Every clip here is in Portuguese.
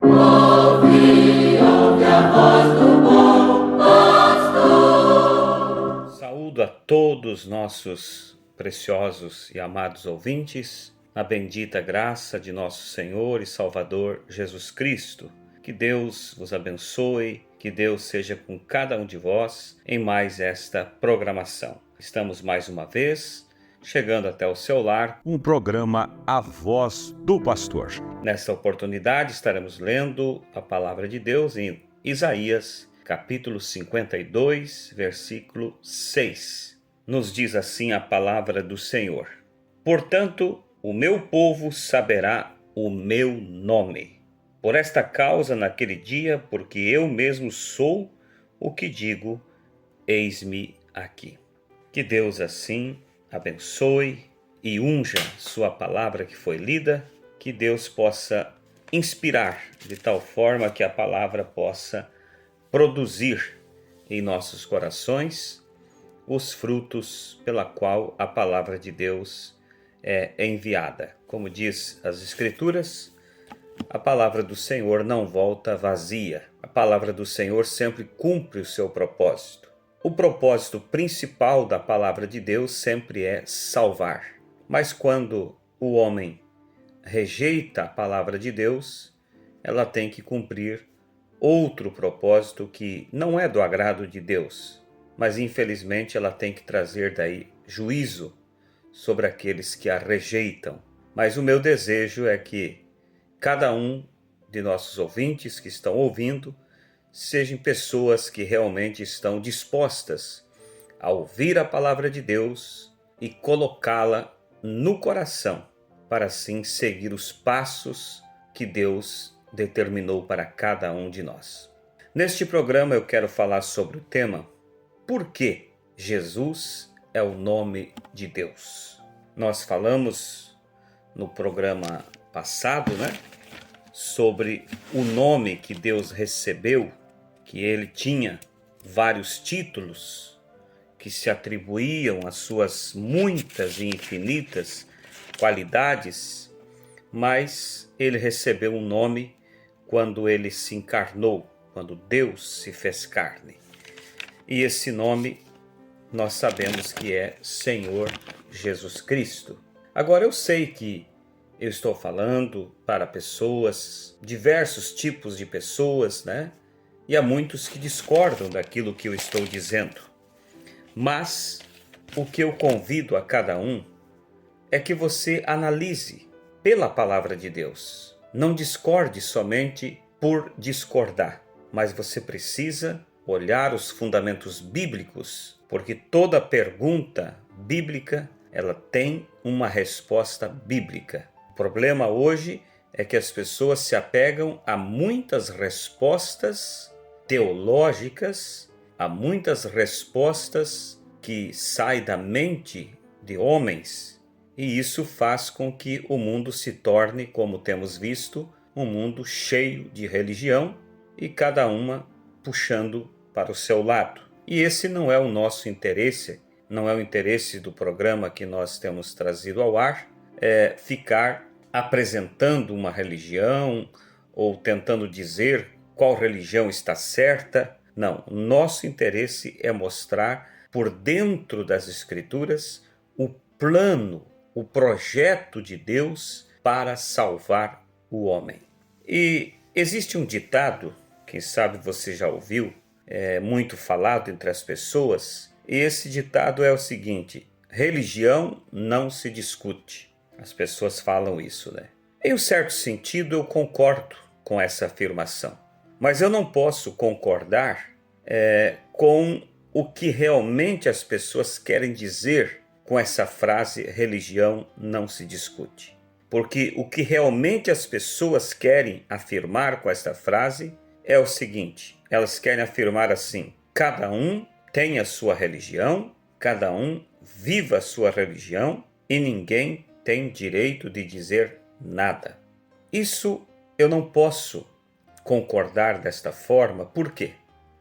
Ouve a voz do bom pastor. Saúdo a todos nossos preciosos e amados ouvintes, na bendita graça de nosso Senhor e Salvador Jesus Cristo. Que Deus vos abençoe, que Deus seja com cada um de vós em mais esta programação. Estamos mais uma vez chegando até o seu lar. Um programa A Voz do Pastor. Nesta oportunidade estaremos lendo a palavra de Deus em Isaías, capítulo 52, versículo 6. Nos diz assim a palavra do Senhor: Portanto, o meu povo saberá o meu nome. Por esta causa, naquele dia, porque eu mesmo sou o que digo, eis-me aqui. Que Deus assim abençoe e unja sua palavra que foi lida, que Deus possa inspirar de tal forma que a palavra possa produzir em nossos corações os frutos pela qual a palavra de Deus é enviada. Como diz as Escrituras, a palavra do Senhor não volta vazia. A palavra do Senhor sempre cumpre o seu propósito. O propósito principal da palavra de Deus sempre é salvar. Mas quando o homem rejeita a palavra de Deus, ela tem que cumprir outro propósito que não é do agrado de Deus, mas infelizmente ela tem que trazer daí juízo sobre aqueles que a rejeitam. Mas o meu desejo é que cada um de nossos ouvintes que estão ouvindo sejam pessoas que realmente estão dispostas a ouvir a palavra de Deus e colocá-la no coração, para assim seguir os passos que Deus determinou para cada um de nós. Neste programa eu quero falar sobre o tema Por que Jesus é o nome de Deus? Nós falamos no programa passado, sobre o nome que Deus recebeu, que ele tinha vários títulos que se atribuíam às suas muitas e infinitas qualidades, mas ele recebeu um nome quando ele se encarnou, quando Deus se fez carne. E esse nome nós sabemos que é Senhor Jesus Cristo. Agora eu sei que eu estou falando para pessoas, diversos tipos de pessoas, E há muitos que discordam daquilo que eu estou dizendo. Mas o que eu convido a cada um é que você analise pela palavra de Deus. Não discorde somente por discordar, mas você precisa olhar os fundamentos bíblicos, porque toda pergunta bíblica, ela tem uma resposta bíblica. O problema hoje é que as pessoas se apegam a muitas respostas teológicas, há muitas respostas que saem da mente de homens, e isso faz com que o mundo se torne, como temos visto, um mundo cheio de religião e cada uma puxando para o seu lado. E esse não é o nosso interesse, não é o interesse do programa que nós temos trazido ao ar, é ficar apresentando uma religião ou tentando dizer qual religião está certa. Não, nosso interesse é mostrar por dentro das Escrituras o plano, o projeto de Deus para salvar o homem. E existe um ditado, quem sabe você já ouviu, é muito falado entre as pessoas, e esse ditado é o seguinte: religião não se discute. As pessoas falam isso, Em um certo sentido eu concordo com essa afirmação. Mas eu não posso concordar com o que realmente as pessoas querem dizer com essa frase, religião não se discute. Porque o que realmente as pessoas querem afirmar com essa frase é o seguinte: elas querem afirmar assim: cada um tem a sua religião, cada um viva a sua religião e ninguém tem direito de dizer nada. Isso eu não posso concordar desta forma. Por quê?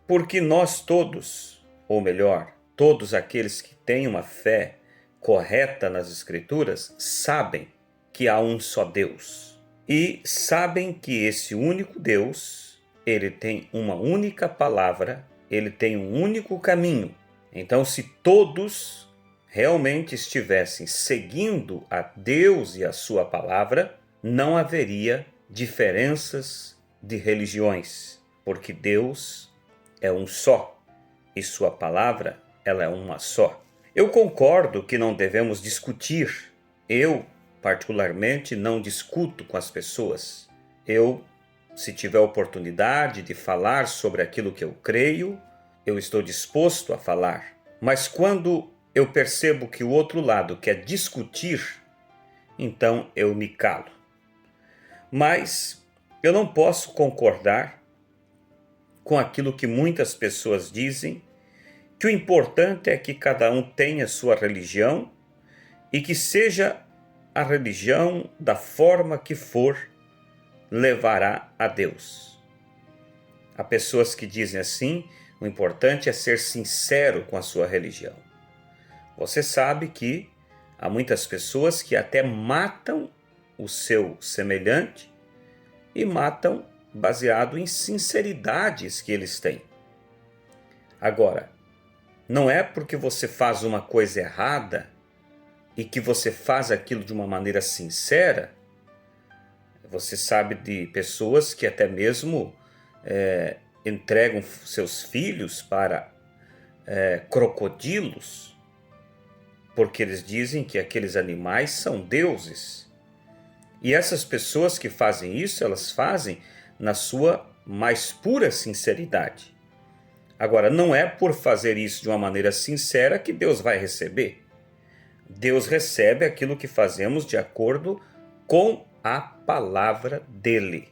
Porque nós todos, ou melhor, todos aqueles que têm uma fé correta nas Escrituras, sabem que há um só Deus. e sabem que esse único Deus, ele tem uma única palavra, ele tem um único caminho. Então, se todos realmente estivessem seguindo a Deus e a sua palavra, não haveria diferenças de religiões, porque Deus é um só e sua palavra, ela é uma só. Eu concordo que não devemos discutir. Eu, particularmente, não discuto com as pessoas. Eu, se tiver oportunidade de falar sobre aquilo que eu creio, eu estou disposto a falar. Mas quando eu percebo que o outro lado quer discutir, então eu me calo. Mas eu não posso concordar com aquilo que muitas pessoas dizem, que o importante é que cada um tenha sua religião e que seja a religião da forma que for, levará a Deus. Há pessoas que dizem assim, o importante é ser sincero com a sua religião. Você sabe que há muitas pessoas que até matam o seu semelhante e matam baseado em sinceridades que eles têm. Agora, não é porque você faz uma coisa errada e que você faz aquilo de uma maneira sincera. Você sabe de pessoas que até mesmo entregam seus filhos para crocodilos, porque eles dizem que aqueles animais são deuses. E essas pessoas que fazem isso, elas fazem na sua mais pura sinceridade. Agora, não é por fazer isso de uma maneira sincera que Deus vai receber. Deus recebe aquilo que fazemos de acordo com a palavra dele.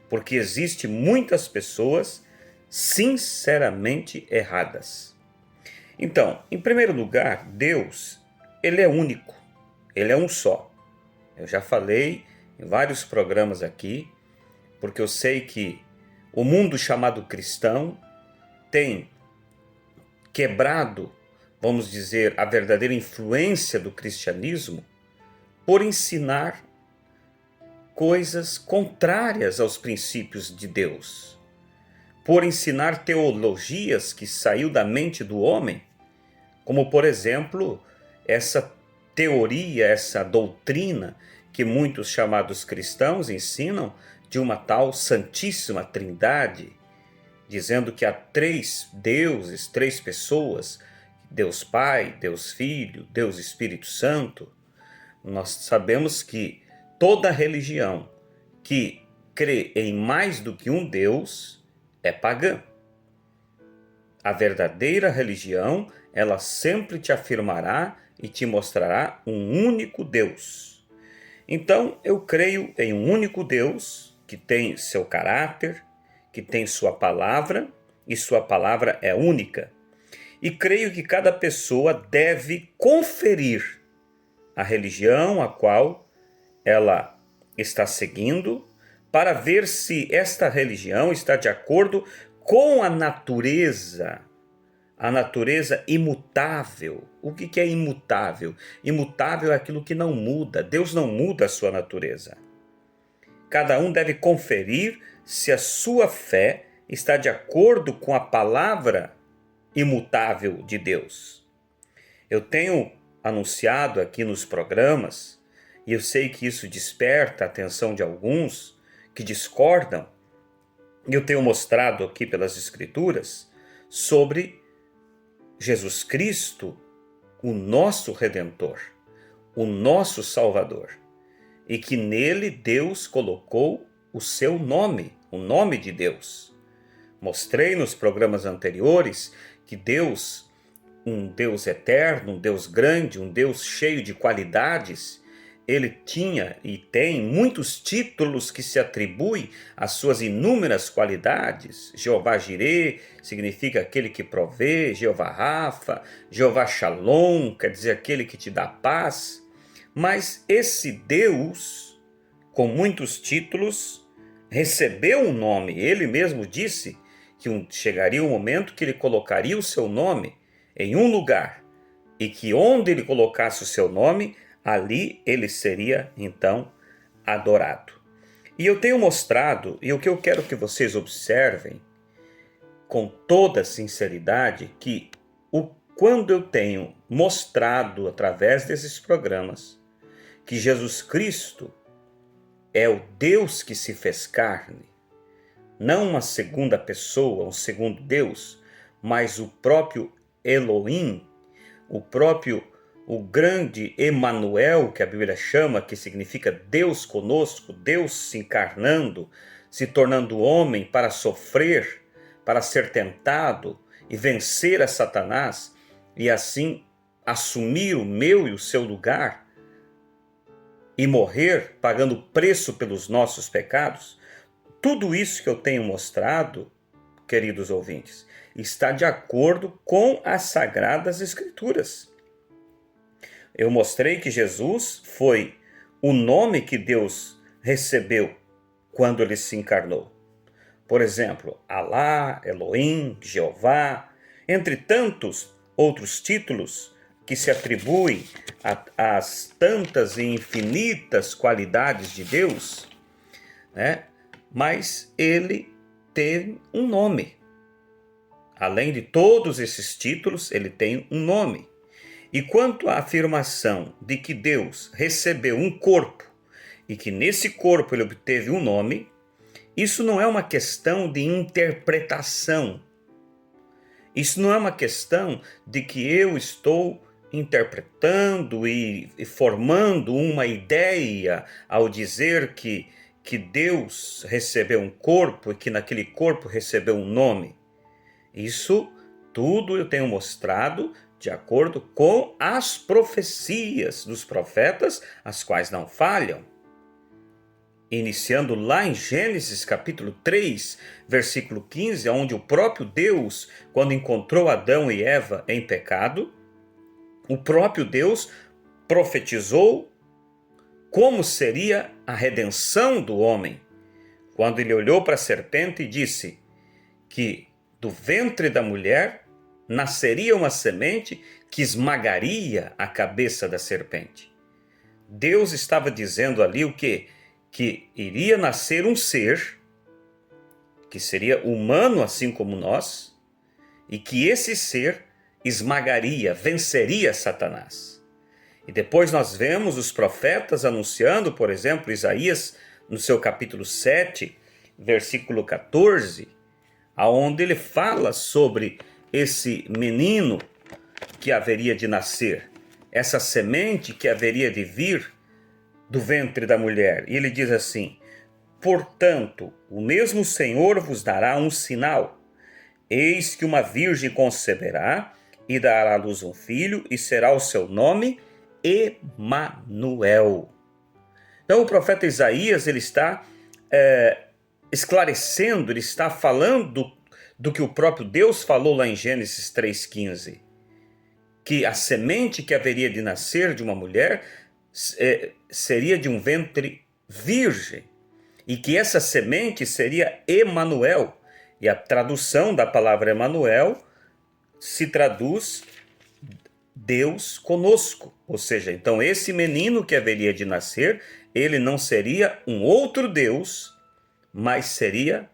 Porque existe muitas pessoas sinceramente erradas. Então, em primeiro lugar, Deus, ele é único, ele é um só. Eu já falei em vários programas aqui, porque eu sei que o mundo chamado cristão tem quebrado, vamos dizer, a verdadeira influência do cristianismo por ensinar coisas contrárias aos princípios de Deus, por ensinar teologias que saiu da mente do homem, como, por exemplo, essa teoria, essa doutrina que muitos chamados cristãos ensinam de uma tal Santíssima Trindade, dizendo que há 3 deuses, 3 pessoas, Deus Pai, Deus Filho, Deus Espírito Santo. Nós sabemos que toda religião que crê em mais do que um Deus é pagã. A verdadeira religião, ela sempre te afirmará e te mostrará um único Deus. Então, eu creio em um único Deus que tem seu caráter, que tem sua palavra, e sua palavra é única. E creio que cada pessoa deve conferir a religião a qual ela está seguindo, para ver se esta religião está de acordo com a natureza imutável. O que é imutável? Imutável é aquilo que não muda. Deus não muda a sua natureza. Cada um deve conferir se a sua fé está de acordo com a palavra imutável de Deus. Eu tenho anunciado aqui nos programas, e eu sei que isso desperta a atenção de alguns que discordam, e eu tenho mostrado aqui pelas Escrituras sobre Jesus Cristo, o nosso Redentor, o nosso Salvador, e que nele Deus colocou o seu nome, o nome de Deus. Mostrei nos programas anteriores que Deus, um Deus eterno, um Deus grande, um Deus cheio de qualidades, ele tinha e tem muitos títulos que se atribuem às suas inúmeras qualidades. Jeová Jirê significa aquele que provê, Jeová Rafa, Jeová Shalom, quer dizer aquele que te dá paz. Mas esse Deus, com muitos títulos, recebeu um nome. Ele mesmo disse que chegaria um momento que ele colocaria o seu nome em um lugar e que onde ele colocasse o seu nome, ali ele seria então adorado. E eu tenho mostrado, e o que eu quero que vocês observem com toda sinceridade, que quando eu tenho mostrado através desses programas que Jesus Cristo é o Deus que se fez carne, não uma segunda pessoa, um segundo Deus, mas o próprio Elohim, o grande Emanuel, que a Bíblia chama, que significa Deus conosco, Deus se encarnando, se tornando homem para sofrer, para ser tentado e vencer a Satanás, e assim assumir o meu e o seu lugar, e morrer pagando preço pelos nossos pecados. Tudo isso que eu tenho mostrado, queridos ouvintes, está de acordo com as Sagradas Escrituras. Eu mostrei que Jesus foi o nome que Deus recebeu quando ele se encarnou. Por exemplo, Alá, Elohim, Jeová, entre tantos outros títulos que se atribuem às tantas e infinitas qualidades de Deus, né? Mas ele tem um nome. Além de todos esses títulos, ele tem um nome. E quanto à afirmação de que Deus recebeu um corpo e que nesse corpo ele obteve um nome, isso não é uma questão de interpretação. Isso não é uma questão de que eu estou interpretando e formando uma ideia ao dizer que Deus recebeu um corpo e que naquele corpo recebeu um nome. Isso tudo eu tenho mostrado de acordo com as profecias dos profetas, as quais não falham. Iniciando lá em Gênesis capítulo 3, versículo 15, onde o próprio Deus, quando encontrou Adão e Eva em pecado, o próprio Deus profetizou como seria a redenção do homem, quando ele olhou para a serpente e disse que do ventre da mulher nasceria uma semente que esmagaria a cabeça da serpente. Deus estava dizendo ali o quê? Que iria nascer um ser que seria humano assim como nós, e que esse ser esmagaria, venceria Satanás. E depois nós vemos os profetas anunciando, por exemplo, Isaías, no seu capítulo 7, versículo 14, aonde ele fala sobre esse menino que haveria de nascer, essa semente que haveria de vir do ventre da mulher. E ele diz assim: portanto, o mesmo Senhor vos dará um sinal. Eis que uma virgem conceberá e dará à luz um filho, e será o seu nome Emanuel. Então o profeta Isaías ele está esclarecendo, ele está falando do que o próprio Deus falou lá em Gênesis 3,15, que a semente que haveria de nascer de uma mulher seria de um ventre virgem, e que essa semente seria Emanuel. E a tradução da palavra Emanuel se traduz Deus conosco. Ou seja, então esse menino que haveria de nascer, ele não seria um outro Deus, mas seria,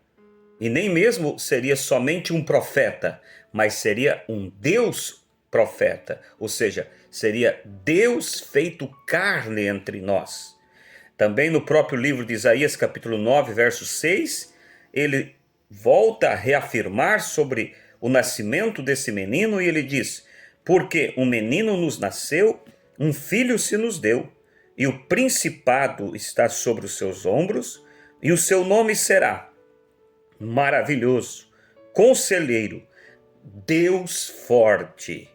e nem mesmo seria somente um profeta, mas seria um Deus profeta. Ou seja, seria Deus feito carne entre nós. Também no próprio livro de Isaías, capítulo 9, verso 6, ele volta a reafirmar sobre o nascimento desse menino e ele diz: porque um menino nos nasceu, um filho se nos deu, e o principado está sobre os seus ombros, e o seu nome será Maravilhoso, Conselheiro, Deus Forte.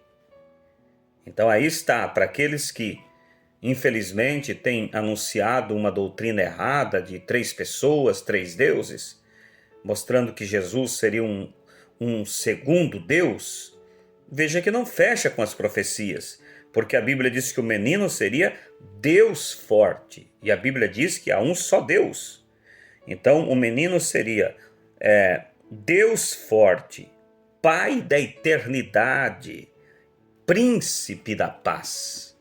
Então aí está, para aqueles que infelizmente têm anunciado uma doutrina errada de 3 pessoas, 3 deuses, mostrando que Jesus seria um segundo Deus, veja que não fecha com as profecias, porque a Bíblia diz que o menino seria Deus forte, e a Bíblia diz que há um só Deus. Então o menino seria Deus forte, Pai da eternidade, Príncipe da paz.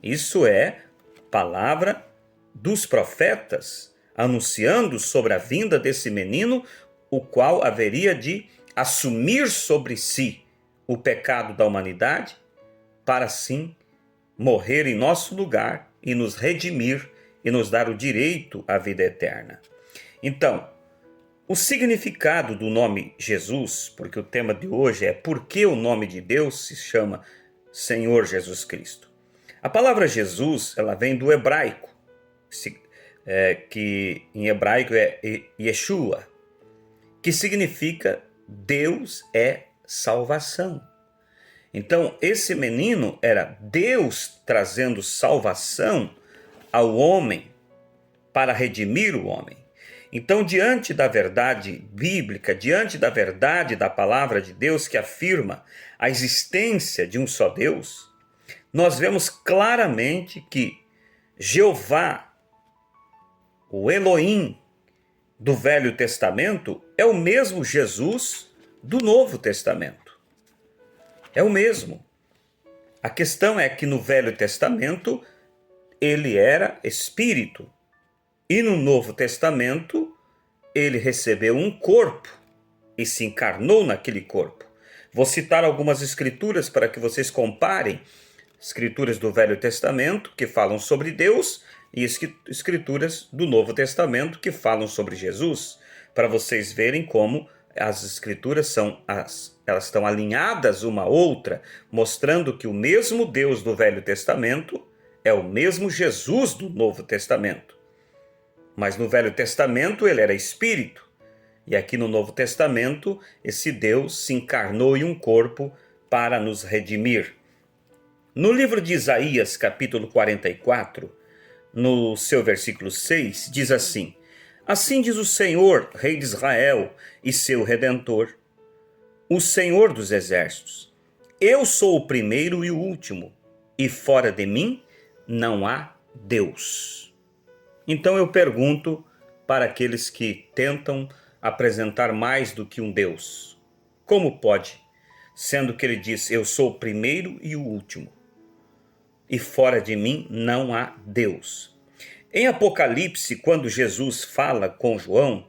Isso é palavra dos profetas anunciando sobre a vinda desse menino, o qual haveria de assumir sobre si o pecado da humanidade, para assim morrer em nosso lugar e nos redimir e nos dar o direito à vida eterna. Então, o significado do nome Jesus, porque o tema de hoje é por que o nome de Deus se chama Senhor Jesus Cristo. A palavra Jesus, ela vem do hebraico, que em hebraico é Yeshua, que significa Deus é salvação. Então, esse menino era Deus trazendo salvação ao homem para redimir o homem. Então, diante da verdade bíblica, diante da verdade da palavra de Deus que afirma a existência de um só Deus, nós vemos claramente que Jeová, o Elohim do Velho Testamento, é o mesmo Jesus do Novo Testamento. É o mesmo. A questão é que no Velho Testamento ele era espírito e no Novo Testamento ele recebeu um corpo e se encarnou naquele corpo. Vou citar algumas escrituras para que vocês comparem escrituras do Velho Testamento que falam sobre Deus e escrituras do Novo Testamento que falam sobre Jesus, para vocês verem como as escrituras elas estão alinhadas uma à outra, mostrando que o mesmo Deus do Velho Testamento é o mesmo Jesus do Novo Testamento. Mas no Velho Testamento ele era espírito, e aqui no Novo Testamento esse Deus se encarnou em um corpo para nos redimir. No livro de Isaías, capítulo 44, no seu versículo 6, diz assim: Assim diz o Senhor, Rei de Israel e seu Redentor, o Senhor dos Exércitos: Eu sou o primeiro e o último, e fora de mim não há Deus. Então eu pergunto para aqueles que tentam apresentar mais do que um Deus: como pode, sendo que ele diz, eu sou o primeiro e o último, e fora de mim não há Deus? Em Apocalipse, quando Jesus fala com João,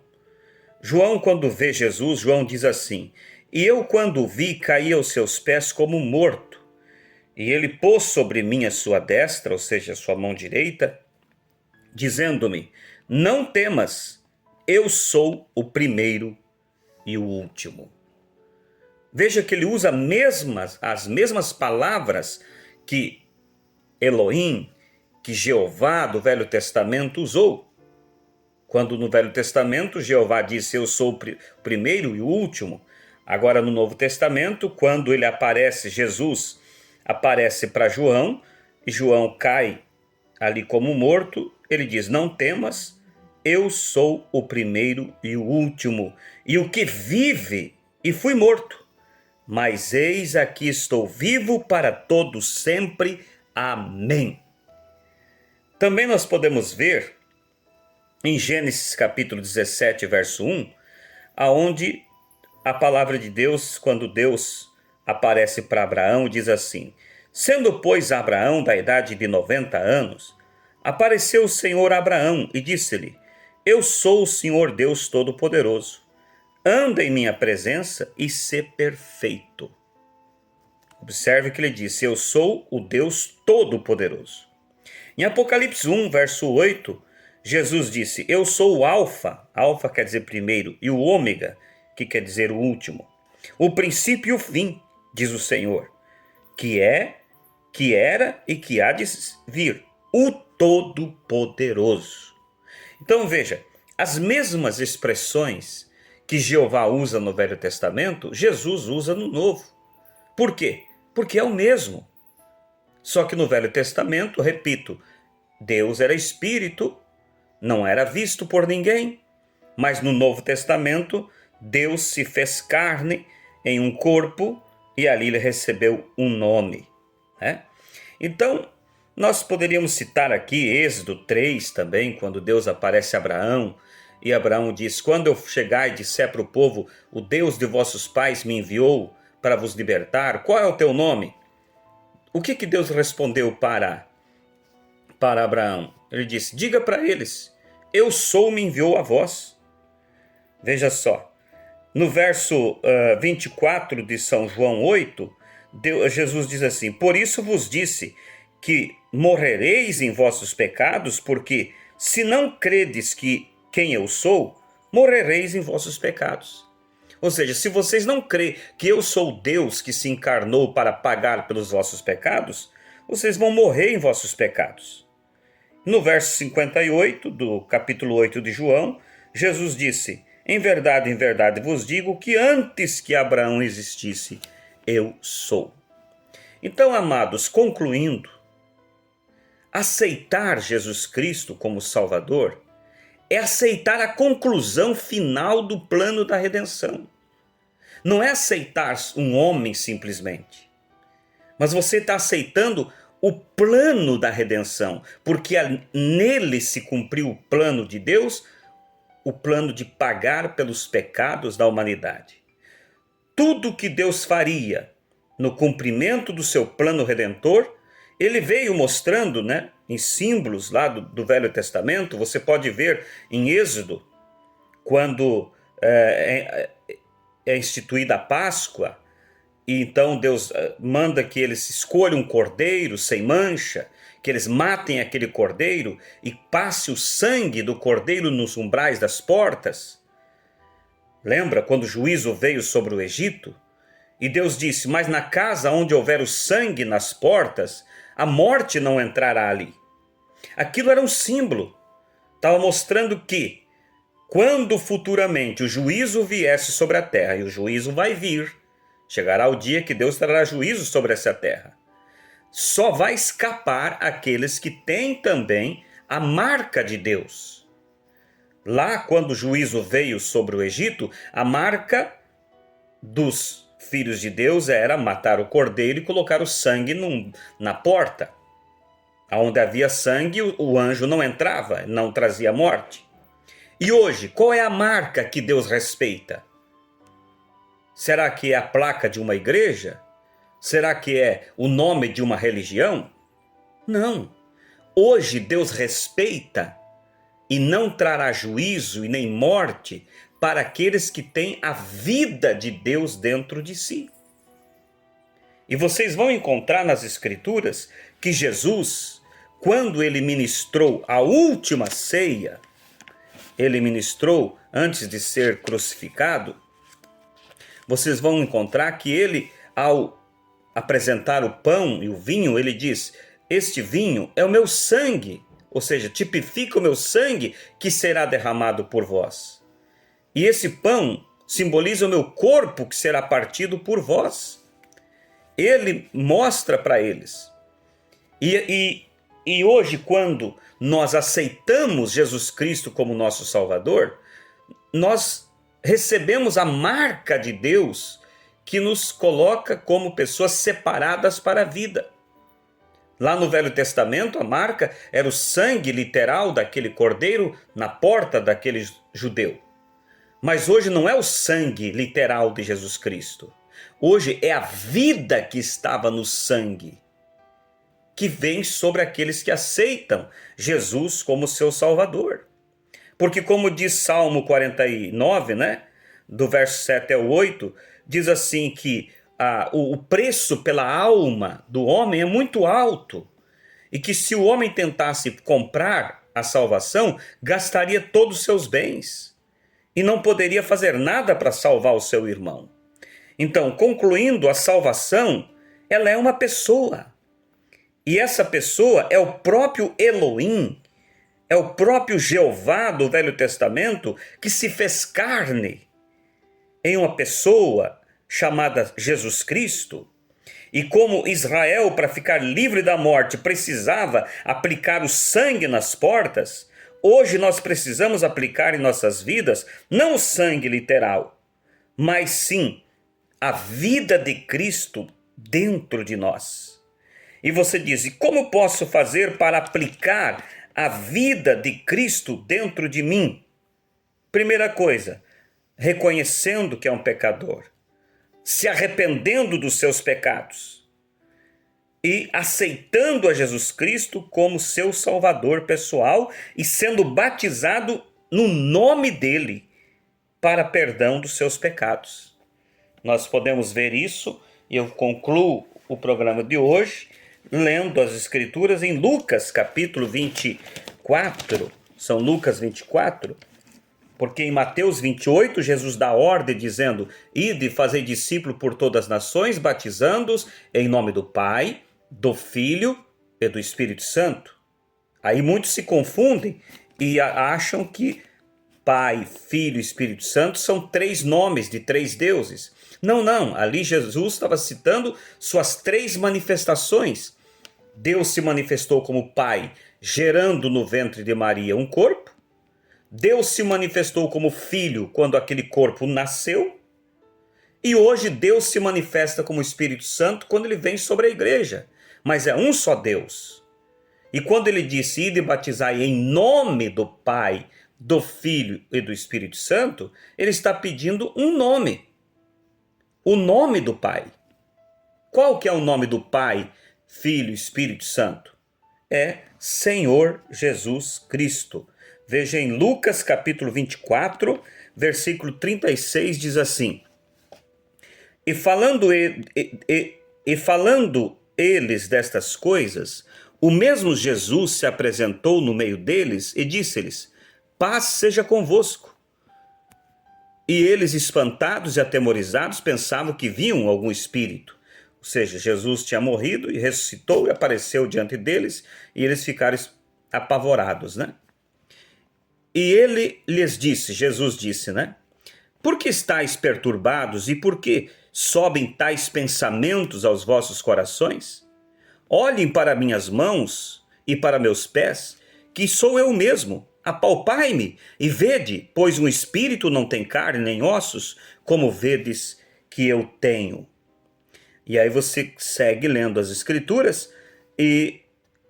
quando vê Jesus, João diz assim: E eu, quando o vi, caí aos seus pés como morto. E ele pôs sobre mim a sua destra, ou seja, a sua mão direita, dizendo-me: Não temas, eu sou o primeiro e o último. Veja que ele usa as mesmas palavras que Elohim, que Jeová do Velho Testamento usou. Quando no Velho Testamento Jeová disse, eu sou o primeiro e o último. Agora no Novo Testamento, quando ele aparece, Jesus aparece para João, e João cai ali como morto, ele diz, não temas, eu sou o primeiro e o último, e o que vive, e fui morto. Mas eis aqui estou vivo para todo sempre. Amém. Também nós podemos ver em Gênesis capítulo 17, verso 1, aonde a palavra de Deus, quando Deus aparece para Abraão, diz assim: Sendo, pois, Abraão da idade de 90 anos, apareceu o Senhor a Abraão e disse-lhe: Eu sou o Senhor Deus Todo-Poderoso. Anda em minha presença e sê perfeito. Observe que ele disse, eu sou o Deus Todo-Poderoso. Em Apocalipse 1, verso 8, Jesus disse, eu sou o Alfa quer dizer primeiro, e o Ômega, que quer dizer o último. O princípio e o fim, diz o Senhor, que é, que era e que há de vir, o Todo-Poderoso. Então veja, as mesmas expressões que Jeová usa no Velho Testamento, Jesus usa no Novo. Por quê? Porque é o mesmo. Só que no Velho Testamento, repito, Deus era espírito, não era visto por ninguém. Mas no Novo Testamento, Deus se fez carne em um corpo e ali ele recebeu um nome, né? Então, nós poderíamos citar aqui Êxodo 3 também, quando Deus aparece a Abraão, e Abraão diz, quando eu chegar e disser para o povo, o Deus de vossos pais me enviou para vos libertar, qual é o teu nome? O que Deus respondeu para Abraão? Ele disse, diga para eles Eu sou me enviou a vós. Veja só, no verso 24 de São João 8, Jesus diz assim: por isso vos disse que morrereis em vossos pecados, porque se não credes que quem eu sou, morrereis em vossos pecados. Ou seja, se vocês não crêem que eu sou Deus que se encarnou para pagar pelos vossos pecados, vocês vão morrer em vossos pecados. No verso 58 do capítulo 8 de João, Jesus disse: em verdade vos digo que antes que Abraão existisse, eu sou. Então, amados, concluindo, aceitar Jesus Cristo como Salvador é aceitar a conclusão final do plano da redenção. Não é aceitar um homem simplesmente, mas você está aceitando o plano da redenção, porque nele se cumpriu o plano de Deus, o plano de pagar pelos pecados da humanidade. Tudo que Deus faria no cumprimento do seu plano redentor, ele veio mostrando, em símbolos lá do Velho Testamento. Você pode ver em Êxodo, quando é instituída a Páscoa, e então Deus manda que eles escolham um cordeiro sem mancha, que eles matem aquele cordeiro e passe o sangue do cordeiro nos umbrais das portas. Lembra quando o juízo veio sobre o Egito? E Deus disse: mas na casa onde houver o sangue nas portas, a morte não entrará ali. Aquilo era um símbolo. Estava mostrando que, quando futuramente o juízo viesse sobre a terra, e o juízo vai vir, chegará o dia que Deus trará juízo sobre essa terra, só vai escapar aqueles que têm também a marca de Deus. Lá, quando o juízo veio sobre o Egito, a marca dos filhos de Deus era matar o cordeiro e colocar o sangue na porta. Onde havia sangue, o anjo não entrava, não trazia morte. E hoje, qual é a marca que Deus respeita? Será que é a placa de uma igreja? Será que é o nome de uma religião? Não. Hoje Deus respeita e não trará juízo e nem morte para aqueles que têm a vida de Deus dentro de si. E vocês vão encontrar nas Escrituras que Jesus, quando ele ministrou a última ceia, ele ministrou antes de ser crucificado, vocês vão encontrar que ele, ao apresentar o pão e o vinho, ele diz: este vinho é o meu sangue, ou seja, tipifica o meu sangue que será derramado por vós. E esse pão simboliza o meu corpo que será partido por vós. Ele mostra para eles. E hoje, quando nós aceitamos Jesus Cristo como nosso Salvador, nós recebemos a marca de Deus que nos coloca como pessoas separadas para a vida. Lá no Velho Testamento, a marca era o sangue literal daquele cordeiro na porta daquele judeu. Mas hoje não é o sangue literal de Jesus Cristo. Hoje é a vida que estava no sangue, que vem sobre aqueles que aceitam Jesus como seu Salvador. Porque como diz Salmo 49, do verso 7 ao 8, diz assim que o preço pela alma do homem é muito alto, e que se o homem tentasse comprar a salvação, gastaria todos os seus bens, e não poderia fazer nada para salvar o seu irmão. Então, concluindo, a salvação, ela é uma pessoa, e essa pessoa é o próprio Elohim, é o próprio Jeová do Velho Testamento, que se fez carne em uma pessoa chamada Jesus Cristo. E como Israel, para ficar livre da morte, precisava aplicar o sangue nas portas, hoje nós precisamos aplicar em nossas vidas não o sangue literal, mas sim a vida de Cristo dentro de nós. E você diz: e como posso fazer para aplicar a vida de Cristo dentro de mim? Primeira coisa, reconhecendo que é um pecador, se arrependendo dos seus pecados e aceitando a Jesus Cristo como seu Salvador pessoal e sendo batizado no nome dele para perdão dos seus pecados. Nós podemos ver isso, e eu concluo o programa de hoje lendo as Escrituras em Lucas capítulo 24, São Lucas 24, porque em Mateus 28 Jesus dá ordem dizendo: ide e fazei discípulo por todas as nações, batizando-os em nome do Pai, do Filho e do Espírito Santo. Aí muitos se confundem e acham que Pai, Filho e Espírito Santo são três nomes de três deuses. Não. Ali Jesus estava citando suas três manifestações. Deus se manifestou como Pai, gerando no ventre de Maria um corpo. Deus se manifestou como Filho quando aquele corpo nasceu. E hoje Deus se manifesta como Espírito Santo quando ele vem sobre a igreja. Mas é um só Deus. E quando ele disse: ide e batizai em nome do Pai, do Filho e do Espírito Santo, ele está pedindo um nome. O nome do Pai. Qual que é o nome do Pai, Filho e Espírito Santo? É Senhor Jesus Cristo. Veja em Lucas capítulo 24, versículo 36, diz assim: E falando eles destas coisas, o mesmo Jesus se apresentou no meio deles e disse-lhes: paz seja convosco. E eles, espantados e atemorizados, pensavam que viam algum espírito. Ou seja, Jesus tinha morrido e ressuscitou e apareceu diante deles, e eles ficaram apavorados, né? E ele lhes disse, Jesus disse, né? Por que estáis perturbados e por que sobem tais pensamentos aos vossos corações? Olhem para minhas mãos e para meus pés, que sou eu mesmo. Apalpai-me e vede, pois um espírito não tem carne nem ossos, como vedes que eu tenho. E aí você segue lendo as Escrituras e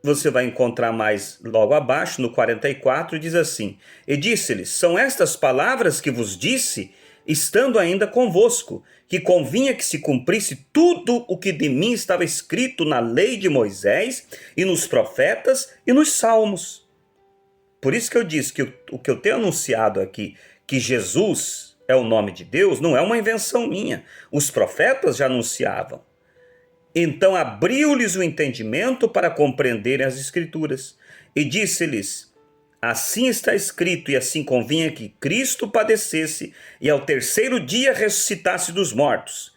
você vai encontrar mais logo abaixo, no 44, diz assim: E disse-lhes, são estas palavras que vos disse, estando ainda convosco, que convinha que se cumprisse tudo o que de mim estava escrito na lei de Moisés, e nos profetas, e nos salmos. Por isso que eu disse que o que eu tenho anunciado aqui, que Jesus é o nome de Deus, não é uma invenção minha. Os profetas já anunciavam. Então abriu-lhes o entendimento para compreenderem as Escrituras. E disse-lhes, assim está escrito, e assim convinha que Cristo padecesse, e ao terceiro dia ressuscitasse dos mortos.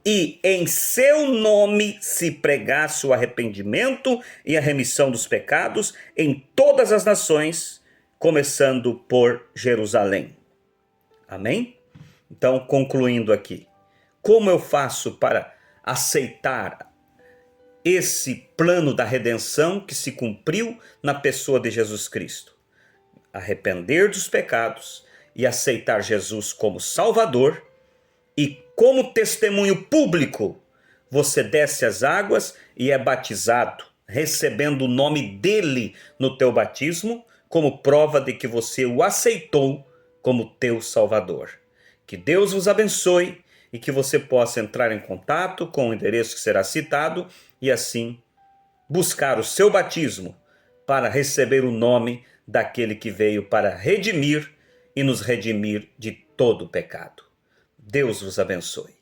E em seu nome se pregasse o arrependimento e a remissão dos pecados em todas as nações, começando por Jerusalém. Amém? Então, concluindo aqui, como eu faço para aceitar esse plano da redenção que se cumpriu na pessoa de Jesus Cristo? Arrepender dos pecados e aceitar Jesus como Salvador, e como testemunho público, você desce as águas e é batizado, recebendo o nome dele no teu batismo, como prova de que você o aceitou como teu Salvador. Que Deus vos abençoe e que você possa entrar em contato com o endereço que será citado e assim buscar o seu batismo para receber o nome daquele que veio para redimir e nos redimir de todo o pecado. Deus vos abençoe.